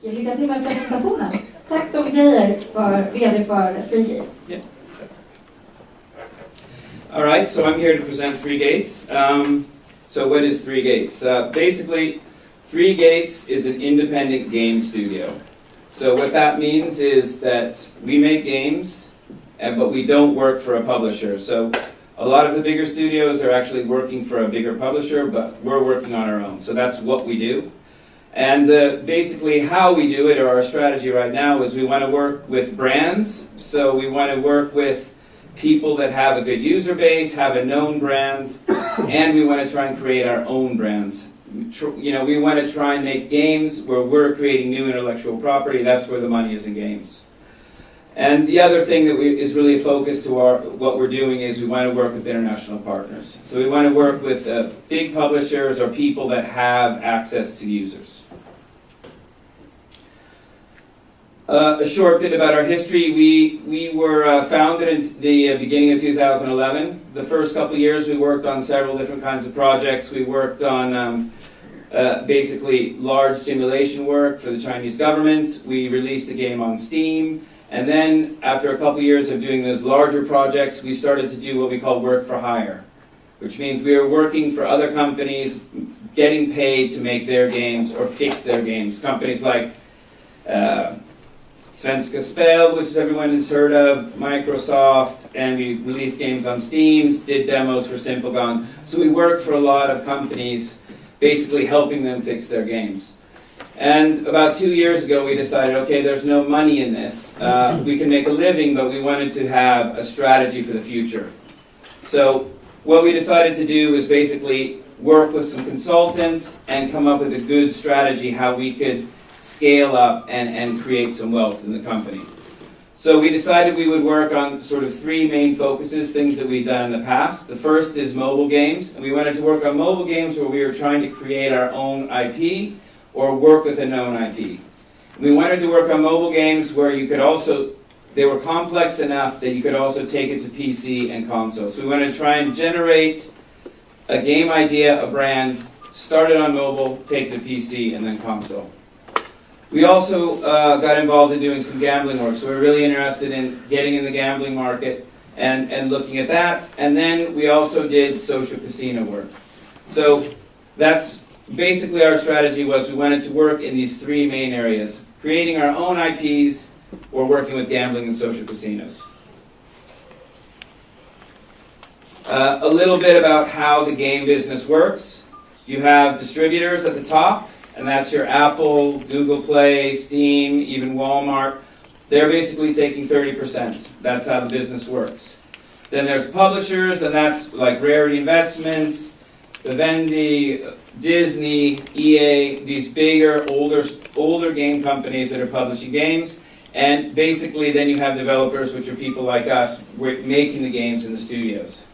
Lycka till med presentationen. Tack Tom Geijer, VD för Three Gates. Yeah. All right, so I'm here to present Three Gates. So what is Three Gates? Basically, Three Gates is an independent game studio. So what that means is that we make games, but we don't work for a publisher. So a lot of the bigger studios are actually working for a bigger publisher, but we're working on our own. So that's what we do. And basically how we do it, or our strategy right now, is we want to work with brands. So we want to work with people that have a good user base, have a known brand, and we want to try and create our own brands. We want to try and make games where we're creating new intellectual property. That's where the money is in games. And the other thing that is really a focus to what we're doing is we want to work with international partners. So we want to work with big publishers or people that have access to users. A short bit about our history. We were founded in the beginning of 2011. The first couple of years we worked on several different kinds of projects. We worked on basically large simulation work for the Chinese government. We released a game on Steam. And then, after a couple of years of doing those larger projects, we started to do what we call work for hire, which means we were working for other companies, getting paid to make their games or fix their games. Companies like Svenska Spel, which everyone has heard of, Microsoft, and we released games on Steam, did demos for Simplegon. So we worked for a lot of companies, basically helping them fix their games. And about 2 years ago, we decided, okay, there's no money in this. We can make a living, but we wanted to have a strategy for the future. So what we decided to do was basically work with some consultants and come up with a good strategy how we could scale up and create some wealth in the company. So we decided we would work on sort of three main focuses, things that we've done in the past. The first is mobile games. And we wanted to work on mobile games where we were trying to create our own IP or work with a known IP. We wanted to work on mobile games where you could also, they were complex enough that you could also take it to PC and console. So we wanted to try and generate a game idea, a brand, start it on mobile, take it to PC, and then console. We also got involved in doing some gambling work, so we're really interested in getting in the gambling market and looking at that. And then we also did social casino work. So that's basically our strategy was we wanted to work in these three main areas, creating our own IPs or working with gambling and social casinos. A little bit about how the game business works. You have distributors at the top, and that's your Apple, Google Play, Steam, even Walmart. They're basically taking 30%. That's how the business works. Then there's publishers, and that's like Rarity Investments, Vivendi, Disney, EA, these bigger, older game companies that are publishing games. And basically then you have developers, which are people like us, making the games in the studios.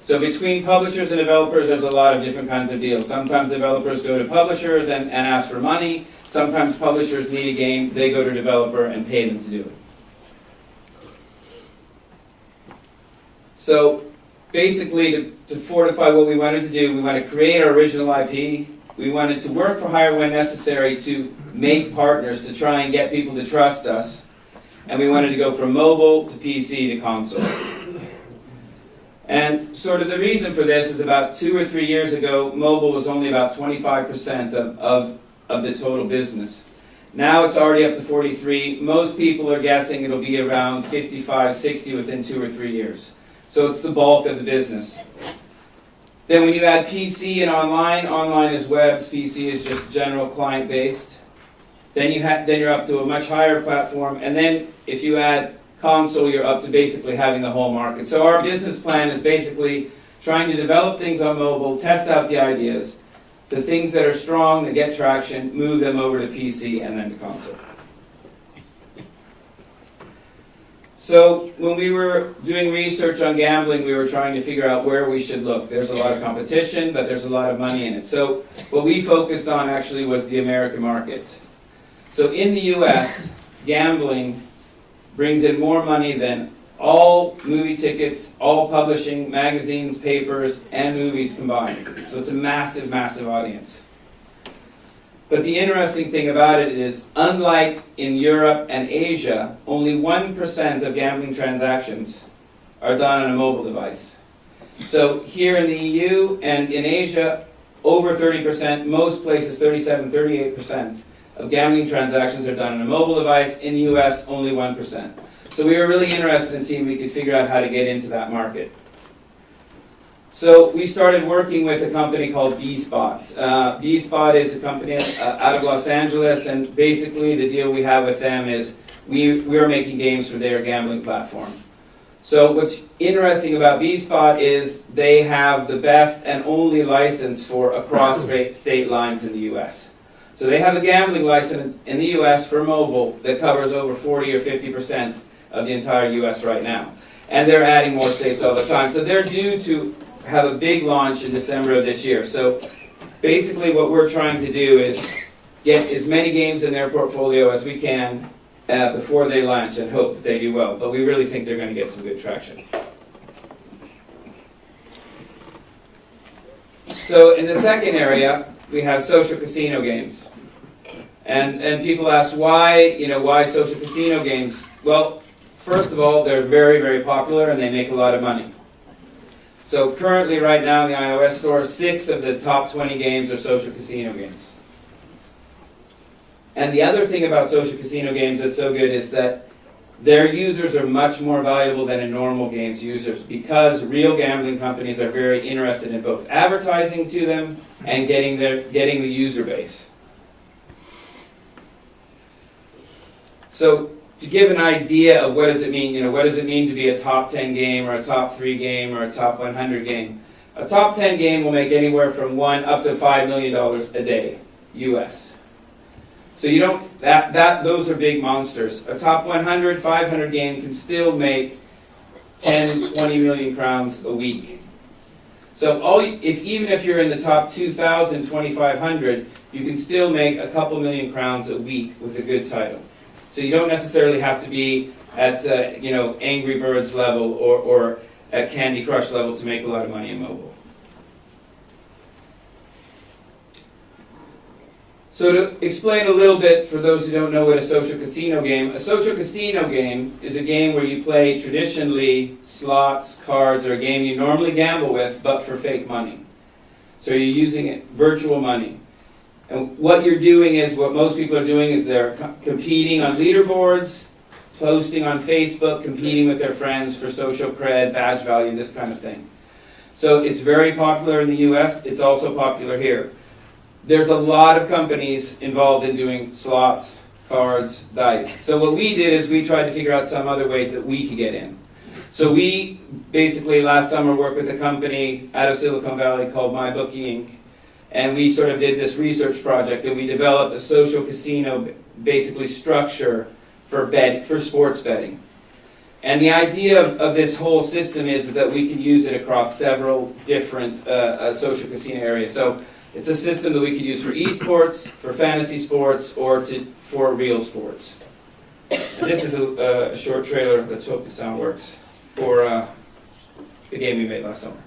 So between publishers and developers, there's a lot of different kinds of deals. Sometimes developers go to publishers and ask for money. Sometimes publishers need a game, they go to a developer and pay them to do it. So basically, to fortify what we wanted to do, we want to create our original IP. We wanted to work for hire when necessary to make partners, to try and get people to trust us. And we wanted to go from mobile to PC to console. And sort of the reason for this is about 2 or 3 years ago, mobile was only about 25% of the total business. Now it's already up to 43. Most people are guessing it'll be around 55, 60 within 2 or 3 years. So it's the bulk of the business. Then when you add PC and online is webs, PC is just general client-based. Then you're up to a much higher platform. And then if you add console, you're up to basically having the whole market. So our business plan is basically trying to develop things on mobile, test out the ideas, the things that are strong, that get traction, move them over to PC and then to console. So when we were doing research on gambling, we were trying to figure out where we should look. There's a lot of competition, but there's a lot of money in it. So what we focused on actually was the American market. So in the US, gambling brings in more money than all movie tickets, all publishing, magazines, papers, and movies combined. So it's a massive, massive audience. But the interesting thing about it is, unlike in Europe and Asia, only 1% of gambling transactions are done on a mobile device. So here in the EU and in Asia, over 30%, most places 37, 38% of gambling transactions are done on a mobile device. In the US, only 1%. So we were really interested in seeing if we could figure out how to get into that market. So we started working with a company called B-Spots. B-Spot is a company out of Los Angeles, and basically the deal we have with them is we're making games for their gambling platform. So what's interesting about B-Spot is they have the best and only license for across state lines in the US. So they have a gambling license in the US for mobile that covers over 40 or 50% of the entire US right now. And they're adding more states all the time. So they're due to have a big launch in December of this year. So basically what we're trying to do is get as many games in their portfolio as we can before they launch and hope that they do well. But we really think they're going to get some good traction. So in the second area, we have social casino games. And people ask why social casino games? Well, first of all, they're very, very popular and they make a lot of money. So currently, right now in the iOS store, 6 of the top 20 games are social casino games. And the other thing about social casino games that's so good is that their users are much more valuable than a normal game's users, because real gambling companies are very interested in both advertising to them and getting the user base. So to give an idea of what does it mean, what does it mean to be a top 10 game or a top 3 game or a top 100 game? A top 10 game will make anywhere from $1 up to $5 million a day, US. So those are big monsters. A top 100, 500 game can still make 10, 20 million crowns a week. So even if you're in the top 2,000, 2,500, you can still make a couple million crowns a week with a good title. So you don't necessarily have to be at Angry Birds level or at Candy Crush level to make a lot of money in mobile. So to explain a little bit for those who don't know what a social casino game is a game where you play traditionally slots, cards, or a game you normally gamble with, but for fake money. So you're using virtual money. And what you're doing is, what most people are doing is they're competing on leaderboards, posting on Facebook, competing with their friends for social cred, badge value, this kind of thing. So it's very popular in the US. It's also popular here. There's a lot of companies involved in doing slots, cards, dice. So what we did is we tried to figure out some other way that we could get in. So we basically last summer worked with a company out of Silicon Valley called MyBookie Inc. And we sort of did this research project, and we developed a social casino basically structure for sports betting. And the idea of this whole system is that we can use it across several different social casino areas. So it's a system that we could use for esports, for fantasy sports, or for real sports. And this is a short trailer, let's hope the sound works, for the game we made last summer.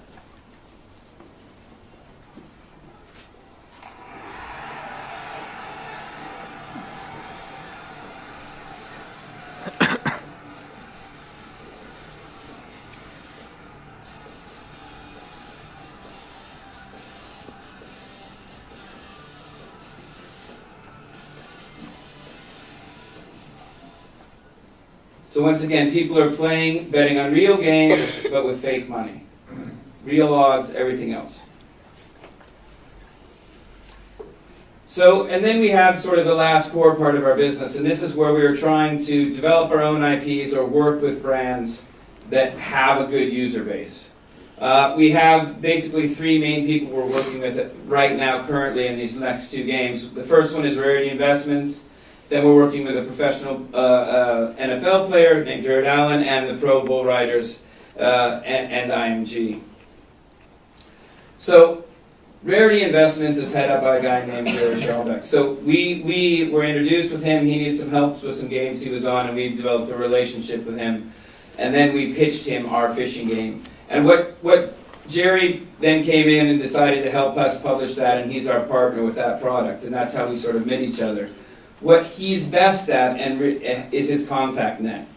So once again, people are betting on real games, but with fake money. Real odds, everything else. So, and then we have sort of the last core part of our business, and this is where we are trying to develop our own IPs or work with brands that have a good user base. We have basically 3 main people we're working with right now currently in these next 2 games. The first one is Rarity Investments. Then we're working with a professional NFL player named Jared Allen and the Pro Bowl riders and IMG. So Rarity Investments is headed up by a guy named Jared Schalbeck. So we were introduced with him. He needed some help with some games he was on, and we developed a relationship with him. And then we pitched him our fishing game. And what Jerry then came in and decided to help us publish that, and he's our partner with that product, and that's how we sort of met each other. What he's best at is his contact net.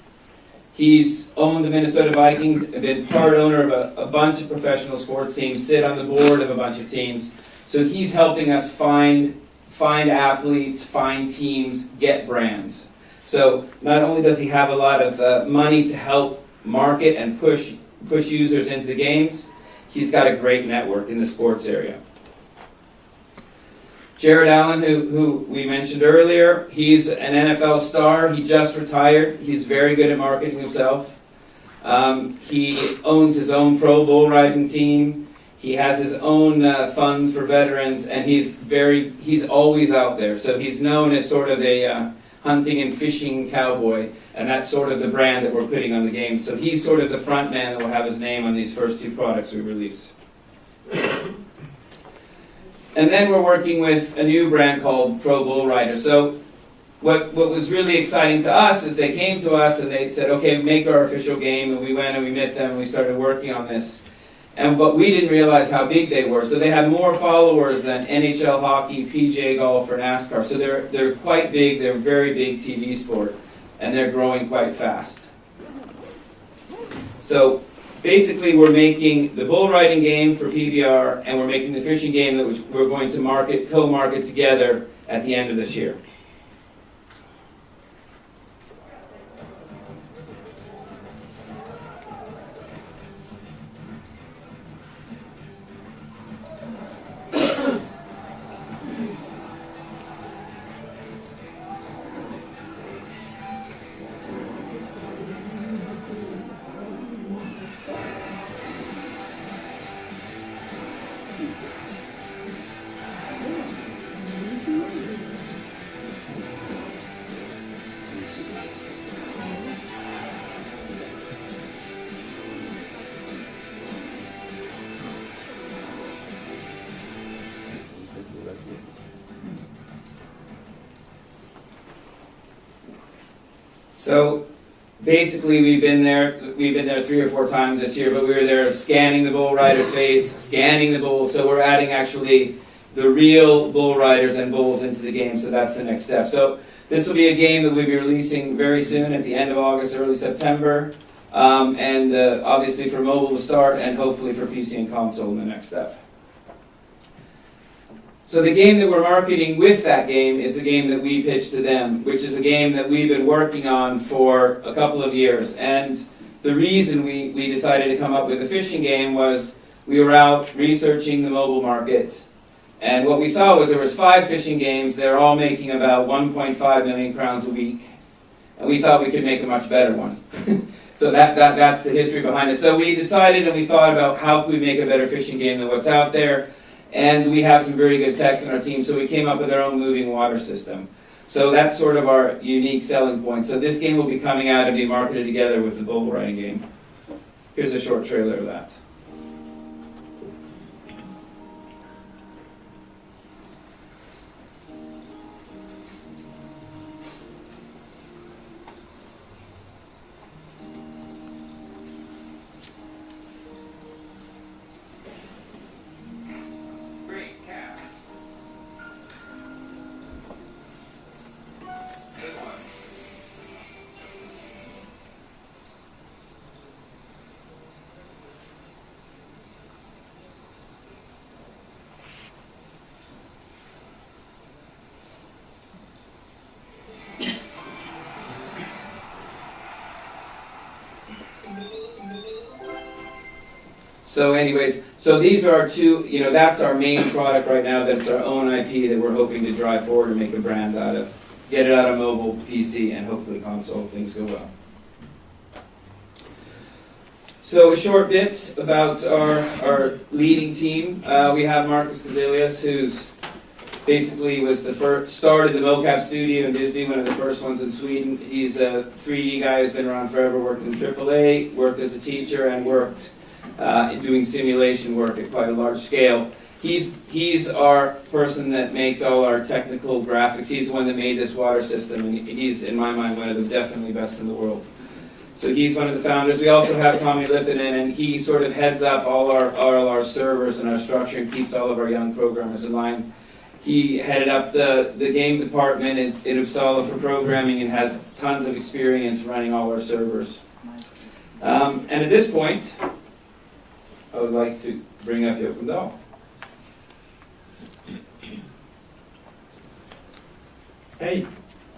He's owned the Minnesota Vikings, been part owner of a bunch of professional sports teams, sit on the board of a bunch of teams. So he's helping us find athletes, find teams, get brands. So not only does he have a lot of money to help market and push users into the games, he's got a great network in the sports area. Jared Allen, who we mentioned earlier, he's an NFL star. He just retired. He's very good at marketing himself. He owns his own pro bull riding team. He has his own fund for veterans, and he's always out there. So he's known as sort of a hunting and fishing cowboy, and that's sort of the brand that we're putting on the game. So he's sort of the front man that will have his name on these first two products we release. And then we're working with a new brand called Pro Bull Rider. So what was really exciting to us is they came to us and they said, okay, make our official game, and we went and we met them and we started working on this. But we didn't realize how big they were. So they had more followers than NHL hockey, PGA golf, or NASCAR. So they're quite big. They're a very big TV sport, and they're growing quite fast. So basically, we're making the bull riding game for PBR, and we're making the fishing game that we're going to co-market together at the end of this year. So basically we've been there 3 or 4 times this year, but we were there scanning the bull rider's face, scanning the bulls, so we're adding actually the real bull riders and bulls into the game, so that's the next step. So this will be a game that we'll be releasing very soon at the end of August, early September, and obviously for mobile to start, and hopefully for PC and console in the next step. So the game that we're marketing with that game is the game that we pitched to them, which is a game that we've been working on for a couple of years. And the reason we decided to come up with a fishing game was we were out researching the mobile market, and what we saw was there was 5 fishing games. They're all making about 1.5 million crowns a week, and we thought we could make a much better one. So that's the history behind it. So we decided and we thought about how could we make a better fishing game than what's out there. And we have some very good techs in our team, so we came up with our own moving water system. So that's sort of our unique selling point. So this game will be coming out and be marketed together with the bull riding game. Here's a short trailer of that. So anyways, so these are our two, that's our main product right now. That's our own IP that we're hoping to drive forward and make a brand out of. Get it out of mobile, PC, and hopefully console if things go well. So a short bit about our leading team. We have Marcus Gazelius, who's basically started the mocap studio in Disney, one of the first ones in Sweden. He's a 3D guy who's been around forever, worked in AAA, worked as a teacher, and worked doing simulation work at quite a large scale. He's our person that makes all our technical graphics. He's the one that made this water system, and he's, in my mind, one of the definitely best in the world. So he's one of the founders. We also have Tommy Lippinen, and he sort of heads up all our servers and our structure and keeps all of our young programmers in line. He headed up the game department in Uppsala for programming and has tons of experience running all our servers. And at this point, I would like to bring up Jochen Dahl. Hej!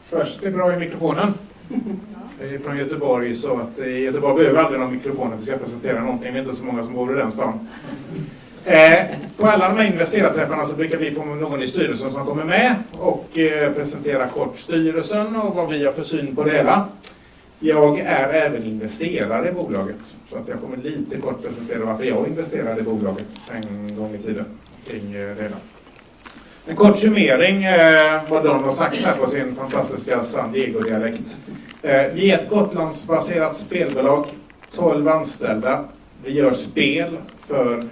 Först är bra i mikrofonen. Jag är från Göteborg, så att Göteborg behöver aldrig någon mikrofon att vi ska presentera någonting. Det är inte så många som bor i den stan. På alla de här investerarträffarna så brukar vi få någon i styrelsen som kommer med och presentera kort styrelsen och vad vi har för syn på det hela. Jag är även investerare i bolaget, så att jag kommer lite kort presentera varför jag investerade i bolaget en gång i tiden kring det hela. En kort summering vad de har sagt här på sin fantastiska San Diego-dialekt. Vi är ett Gotlandsbaserat spelbolag, 12 anställda. Vi gör spel för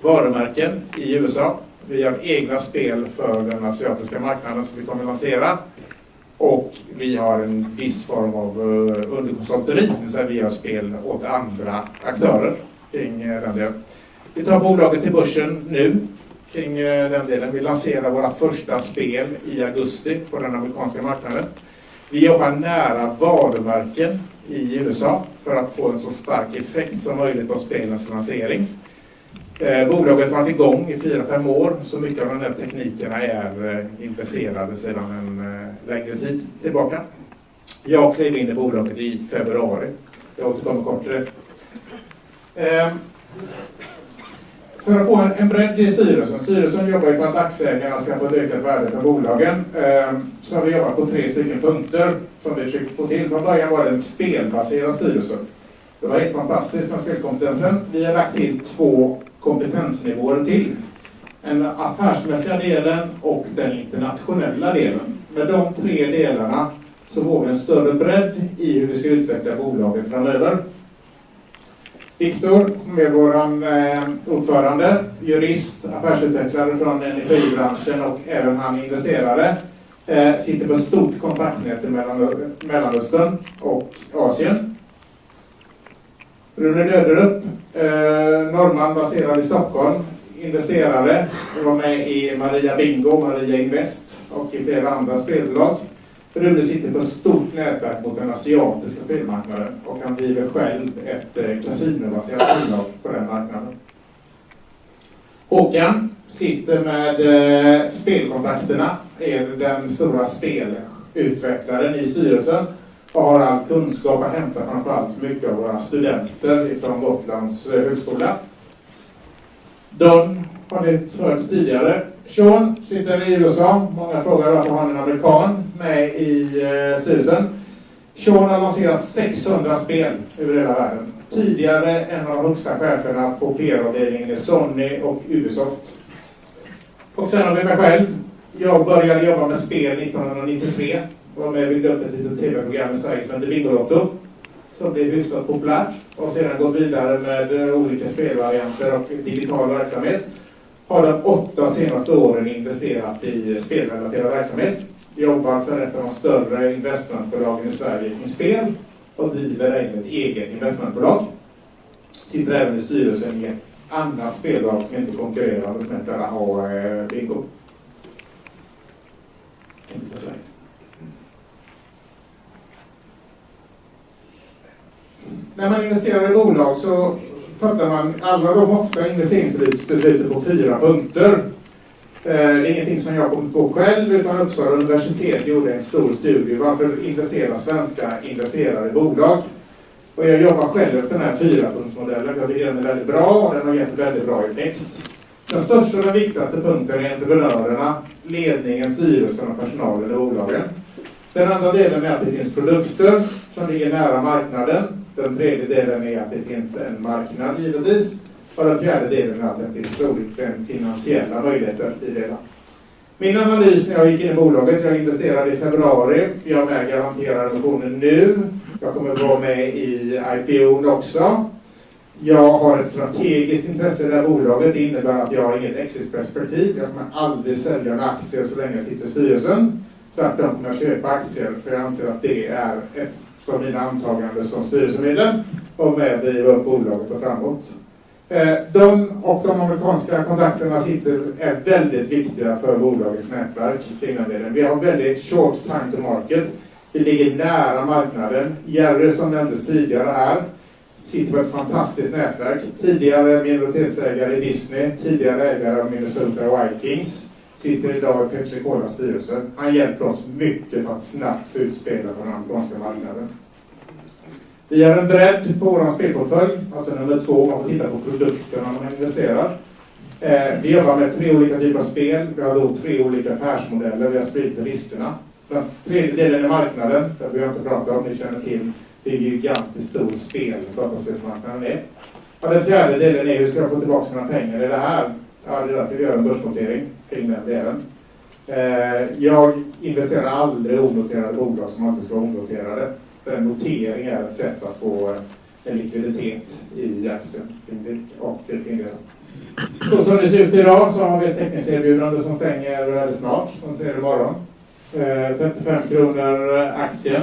varumärken i USA. Vi gör egna spel för den asiatiska marknaden som vi kommer lansera. Och vi har en viss form av underkonsulteri, så vi gör spel åt andra aktörer kring den delen. Vi tar bolaget till börsen nu kring den delen. Vi lanserar våra första spel i augusti på den amerikanska marknaden. Vi jobbar nära varumärken i USA för att få en så stark effekt som möjligt av spelens lansering. Bolaget har varit igång i 4-5 år, så mycket av de här teknikerna är investerade sedan en längre tid tillbaka. Jag klev in i bolaget i februari. Jag återkommer kort till det. För att få en bredd i styrelsen. Styrelsen jobbar ju för att aktieägarna ska få ett ökat värde för bolagen. Så har vi jobbat på 3 stycken punkter som vi försökt få till. Från början var det en spelbaserad styrelse. Det var helt fantastiskt med spelkompetensen. Vi har lagt till 2 kompetensnivåer till. Den affärsmässiga delen och den internationella delen. Med de 3 delarna så får vi en större bredd i hur vi ska utveckla bolaget framöver. Viktor, med våran ordförande, jurist, affärsutvecklare från energibranschen och även han investerare, sitter på ett stort kontaktnät i Mellanöstern och Asien. Rune Döderup, norrman baserad i Stockholm, investerare, var med i Maria Bingo, Maria Invest och i flera andra spelbolag. Rune sitter på ett stort nätverk mot den asiatiska spelmarknaden och han driver själv ett kasinobaserat bolag på den marknaden. Håkan sitter med spelkontakterna, är den stora spelutvecklaren i styrelsen och har all kunskap att hämta framförallt mycket av våra studenter från Gotlands högskola. Don har ni hört tidigare. Sean sitter i USA. Många frågar varför han är en amerikan med i styrelsen. Sean har lanserat 600 spel över hela världen. Tidigare en av de högsta cheferna på PR-avdelningen i Sony och Ubisoft. Och sen har vi mig själv. Jag började jobba med spel 1993. Var med och byggde upp ett litet tv-program i Sverige som heter Bingolotto. Som blev hyfsat populärt. Och sedan gått vidare med olika spelvarianter och digital verksamhet. Har de 8 senaste åren investerat i spelrelaterad verksamhet. Jobbar för ett av de större investmentbolagen i Sverige i spel. Och driver även ett eget investmentbolag. Sitter även i styrelsen i ett annat spelbolag som inte konkurrerar som heter Bingo. När man investerar i bolag så fattar man alla de ofta investeringsbeslut på 4 punkter. Det är ingenting som jag kommit på själv, utan Uppsala universitet gjorde en stor studie. Varför investerar svenska investerare i bolag? Och jag jobbar själv efter den här 4-punktsmodellen. Jag tycker den är väldigt bra och den har gett väldigt bra effekt. Den största och den viktigaste punkten är entreprenörerna, ledningen, styrelsen och personalen i bolagen. Den andra delen är att det finns produkter som ligger nära marknaden. Den tredje delen är att det finns en marknad givetvis. Och den fjärde delen är att det finns den finansiella möjligheter i det. Min analys när jag gick in i bolaget, jag investerade i februari. Jag är med garanterar emissionen nu. Jag kommer vara med i IPO också. Jag har ett strategiskt intresse i det här bolaget. Det innebär att jag har inget exit-perspektiv. Jag kommer aldrig sälja en aktie så länge jag sitter i styrelsen. Tvärtom kommer jag köpa aktier för jag anser att det är ett som mina antaganden som styrelsemedlem och med att driva upp bolaget och framåt. De och de amerikanska kontakterna är väldigt viktiga för bolagets nätverk. Vi har väldigt short time to market. Vi ligger nära marknaden. Jerry som nämndes tidigare här sitter på ett fantastiskt nätverk. Tidigare minoritetsägare i Disney, tidigare ägare av Minnesota Vikings, sitter idag i Pepsi Cola styrelse. Han hjälper oss mycket för att snabbt få ut spelare på den amerikanska marknaden. Vi har en bredd på vår spelportfölj, alltså nummer 2, man får titta på produkterna man investerar. Vi jobbar med 3 olika typer av spel, vi har då 3 olika affärsmodeller, vi har spridit riskerna. Den tredje delen är marknaden, där vi har inte pratat om, ni känner till, det är gigantiskt stor spel, dataspelsmarknaden är. Och den fjärde delen är hur ska jag få tillbaka mina pengar, är det här? Ja, det är därför vi gör en börsnotering kring den delen. Jag investerar aldrig i onoterade bolag som alltid ska vara onoterade. En notering är ett sätt att få en likviditet i aktien och kring det. Så som det ser ut idag så har vi ett teckningserbjudande som stänger väldigt snart, som ser imorgon. 35 kronor aktien.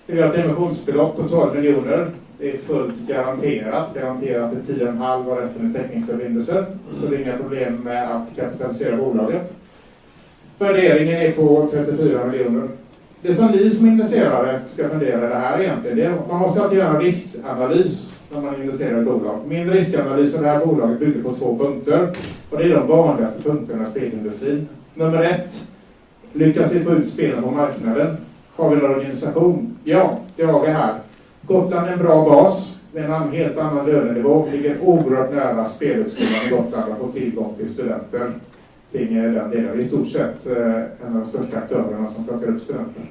Vi har ett emissionsbelopp på 12 miljoner. Det är fullt garanterat till 10,5 och resten är täckningsförbindelser. Så det är inga problem med att kapitalisera bolaget. Värderingen är på 34 miljoner. Det som ni som investerare ska fundera det här egentligen, det är man måste alltid göra en riskanalys när man investerar i bolag. Min riskanalys av det här bolaget bygger på 2 punkter. Och det är de vanligaste punkterna i spelindustrin. Nummer 1. Lyckas vi få ut spelen på marknaden? Har vi någon organisation? Ja, det har vi här. Gotland är en bra bas med en helt annan lönenivå. Ligger oerhört nära spelhögskolan i Gotland och får tillgång till studenter. Kring den delen. I stort sett en av de största aktörerna som plockar upp studenter.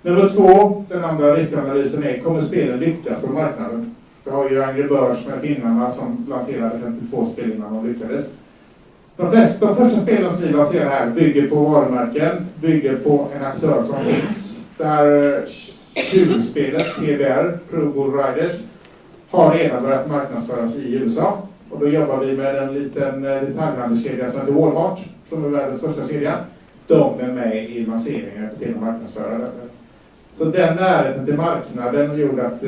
Nummer 2, den andra riskanalysen är, kommer spelen lyckas på marknaden? Vi har ju Angry Birds med finnarna som lanserade 52 spel innan de lyckades. De första spelen som vi lanserar här bygger på varumärken, bygger på en aktör som finns. Det här 20-spelet, TBR, Pro Bull Riders, har redan börjat marknadsföras i USA. Och då jobbar vi med en liten detaljhandelskedja som heter Walmart, som är världens största kedja. De är med i lanseringen till marknadsförare. Så den närheten till marknaden gjorde att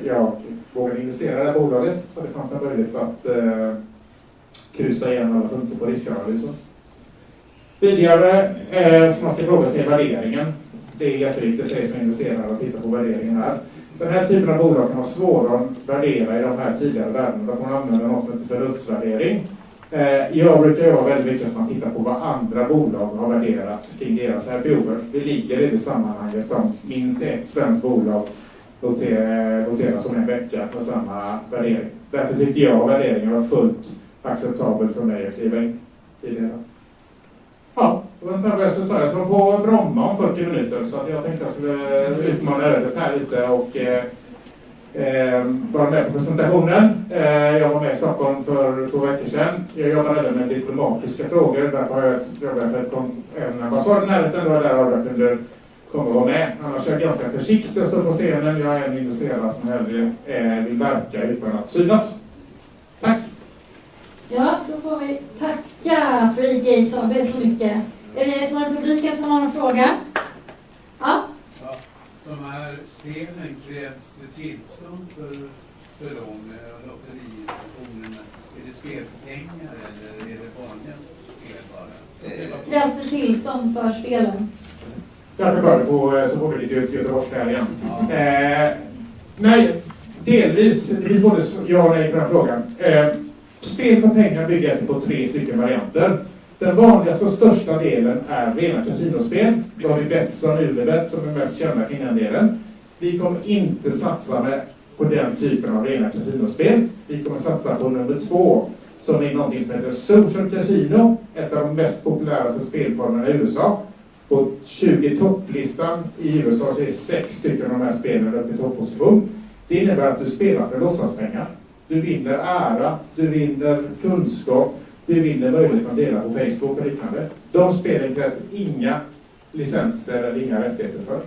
jag vågade investera i det här bolaget. Och det fanns en möjlighet att kryssa igenom alla punkter på riskanalysen. Vidare som man ska fråga sig värderingen. Det är jätteviktigt för er som investerar och tittar på värderingen här. Den här typen av bolag kan vara svåra att värdera i de här tidigare värdena. Då får man använda något som heter förlustvärdering. Jag brukar göra väldigt mycket att man tittar på vad andra bolag har värderats kring deras IPO:er. Det ligger i det sammanhanget som minst ett svenskt bolag noteras som en vecka med samma värdering. Därför tycker jag värderingen var fullt acceptabel för mig att kliva in i det. Ja, det var en resultat. Jag ska på Bromma om 40 minuter så att jag tänkte att jag skulle utmana ödet här lite och vara med på presentationen. Jag var med i Stockholm för 2 veckor sedan. Jag jobbar även med diplomatiska frågor. Därför har jag jobbat för en ambassad i närheten. Det var där jag kunde komma och vara med. Annars är jag ganska försiktig och står på scenen. Jag är en investerare som hellre vill verka utan att synas. Tack! Ja, då får vi tacka Free Gates AB så mycket. Är det någon publiken som har någon fråga? Ja? Ja, de här spelen krävs det tillstånd för dem, lotteriinstitutionerna. Är det spelpengar eller är det vanliga spel bara? Krävs det tillstånd för spelen? Jag kan börja på så får vi lite Göteborgskväll igen. Nej, delvis. Det finns både ja och nej på den frågan. Spel för pengar bygger på 3 stycken varianter. Den vanligaste och största delen är rena kasinospel. Då har vi Betsson och Unibet som är mest kända kring den delen. Vi kommer inte satsa på den typen av rena kasinospel. Vi kommer satsa på nummer 2 som är någonting som heter Social Casino. Ett av de mest populäraste spelformerna i USA. På 20 topplistan i USA så är 6 stycken av de här spelen upp i topposition. Det innebär att du spelar för låtsaspengar. Du vinner ära, du vinner kunskap, du vinner möjlighet att dela på Facebook och liknande. De spelen krävs inga licenser eller inga rättigheter för.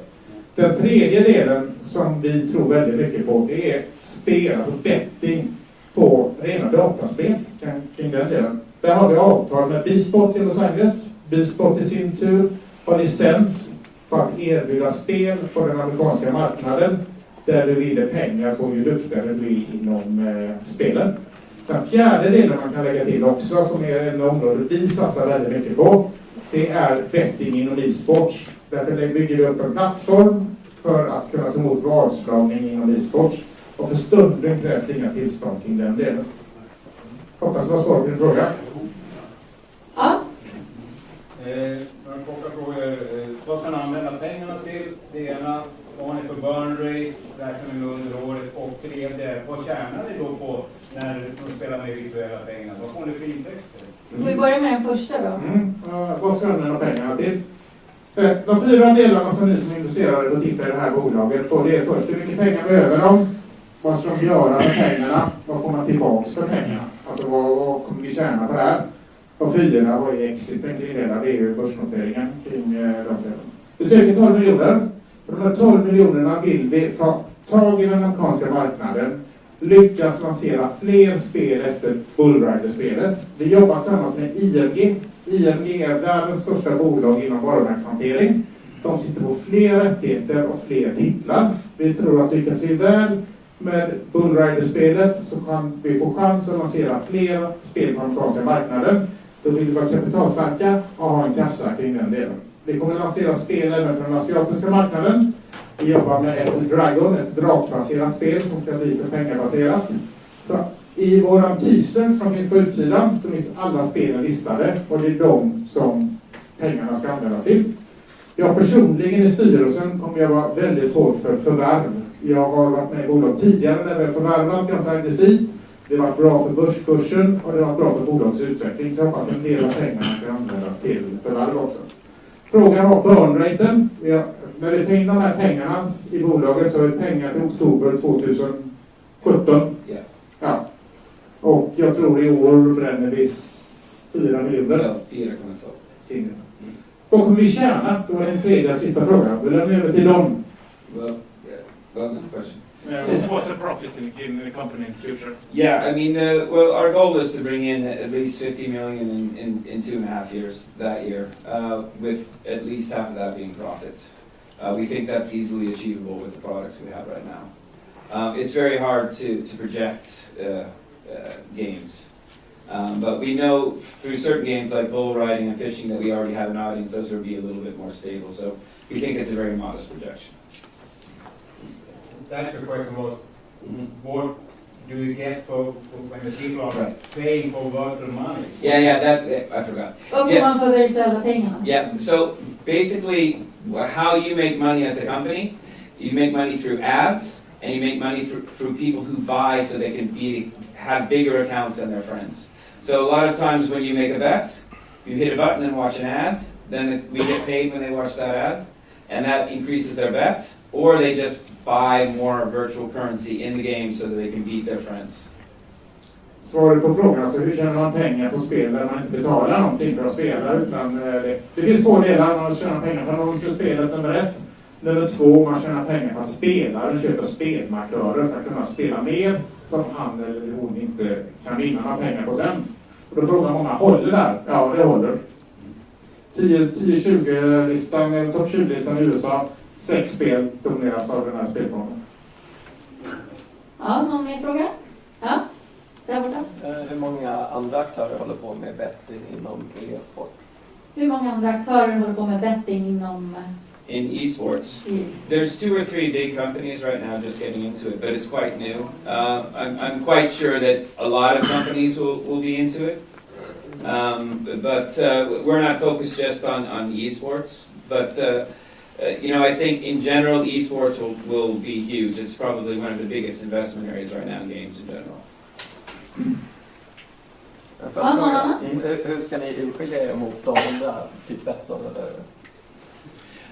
Den tredje delen som vi tror väldigt mycket på det är spel, alltså betting på rena dataspel kring den delen. Där har vi avtal med B-spot i Los Angeles. B-spot i sin tur har licens för att erbjuda spel på den amerikanska marknaden. där du vinner pengar på hur duktig du blir inom spelen. Den fjärde delen man kan lägga till också, som är en område vi satsar väldigt mycket på, det är betting inom e-sports. Därför bygger vi upp en plattform för att kunna ta emot vadslagning inom e-sports. Och för stunden krävs det inga tillstånd kring den delen. Hoppas det var svar på din fråga. Ja. Några korta frågor. Vad ska ni använda pengarna till? Det ena, vad har ni för burn rate, räknar ni under året? Och tredje, vad tjänar ni då på när de spelar med virtuella pengar? Vad får ni för intäkter? Får vi börja med den första då? Vad ska ni använda pengarna till? De 4 delarna som ni som investerare får titta i det här bolaget på, det är först hur mycket pengar behöver de? Vad ska de göra med pengarna? Vad får man tillbaka för pengarna? Alltså vad kommer vi tjäna på det här? Och 4, vad är exiten kring det? Det är ju börsnoteringen kring de delarna. Vi söker 12 miljoner. För de här 12 miljonerna vill vi ta tag i den amerikanska marknaden. Lyckas lansera fler spel efter Bullrider-spelet. Vi jobbar tillsammans med ING. ING är världens största bolag inom varumärkeshantering. De sitter på fler rättigheter och fler titlar. Vi tror att lyckas vi väl med Bullrider-spelet så kan vi få chans att lansera fler spel på den amerikanska marknaden. Då vill vi vara kapitalstarka och ha en kassa kring den delen. Vi kommer att lansera spel även för den asiatiska marknaden. Vi jobbar med ett Dragon, ett drakbaserat spel som ska bli för pengabaserat. Så i våran teaser som finns på utsidan så finns alla spelen listade och det är de som pengarna ska användas till. Jag personligen i styrelsen kommer jag vara väldigt hård för förvärv. Jag har varit med i bolag tidigare där vi har förvärvat ganska aggressivt. Det har varit bra för börskursen och det har varit bra för bolagets utveckling. Så jag hoppas en del av pengarna kan användas till förvärv också. Frågan var burn-raten. När vi tar in de här pengarna i bolaget så är det pengar till oktober 2017. Yeah. Ja. Och jag tror i år bränner vi 4 miljoner. Ja, 4,12. Vad kommer vi tjäna? Då är den tredje sista frågan. Vi lämnar över till dem. Well, yeah. Well, this question. What's the profit in the company in the future? Yeah, I mean, well, our goal is to bring in at least 50 million in 2.5 years that year, with at least half of that being profits. We think that's easily achievable with the products we have right now. It's very hard to project games. But we know through certain games like bull riding and fishing that we already have an audience, those will be a little bit more stable. So we think it's a very modest projection. That's your question was, what do you get for when the people are paying for virtual money? I forgot. Vad får man för virtuella pengarna? Yeah, so basically how you make money as a company, you make money through ads and you make money through people who buy so they can have bigger accounts than their friends. So a lot of times when you make a bet, you hit a button and watch an ad, then we get paid when they watch that ad, and that increases their bets, or they just buy more virtual currency in the game so that they can beat their friends. Svaret på frågan, alltså hur tjänar man pengar på spel där man inte betalar någonting för att spela, utan det finns 2 delar. Man tjänar pengar på annonsspelet, nummer 1. Nummer 2, man tjänar pengar på att spelaren köper spelmarkörer för att kunna spela mer som han eller hon inte kan vinna några pengar på sen. Och då frågar många, håller där? Ja, det håller. 10-20-listan, eller topp 20-listan i USA, 6 spel domineras av den här spelformen. Ja, någon mer fråga? Ja, där borta. Hur många andra aktörer håller på med betting inom e-sport? Hur många andra aktörer håller på med betting inom In esports, there's 2 or 3 big companies right now just getting into it, but it's quite new. I'm quite sure that a lot of companies will be into it. But we're not focused just on esports. But I think in general esports will be huge. It's probably one of the biggest investment areas right now in games in general. Hur ska ni urskilja er mot de andra, typ Betsson eller?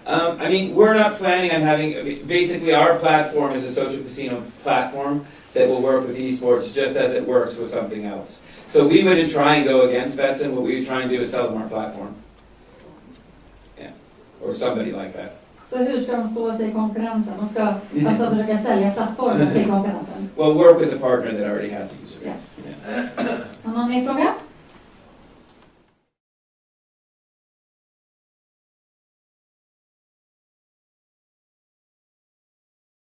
I mean, we're not planning on having, basically our platform is a social casino platform that will work with esports just as it works with something else. So we wouldn't try and go against Betsson. What we would try and do is sell them our platform. Yeah, or somebody like that. Så hur ska de stå sig i konkurrensen? De ska alltså försöka sälja plattformen till konkurrenten? Well, work with a partner that already has a user base. Yeah. Har någon mer fråga?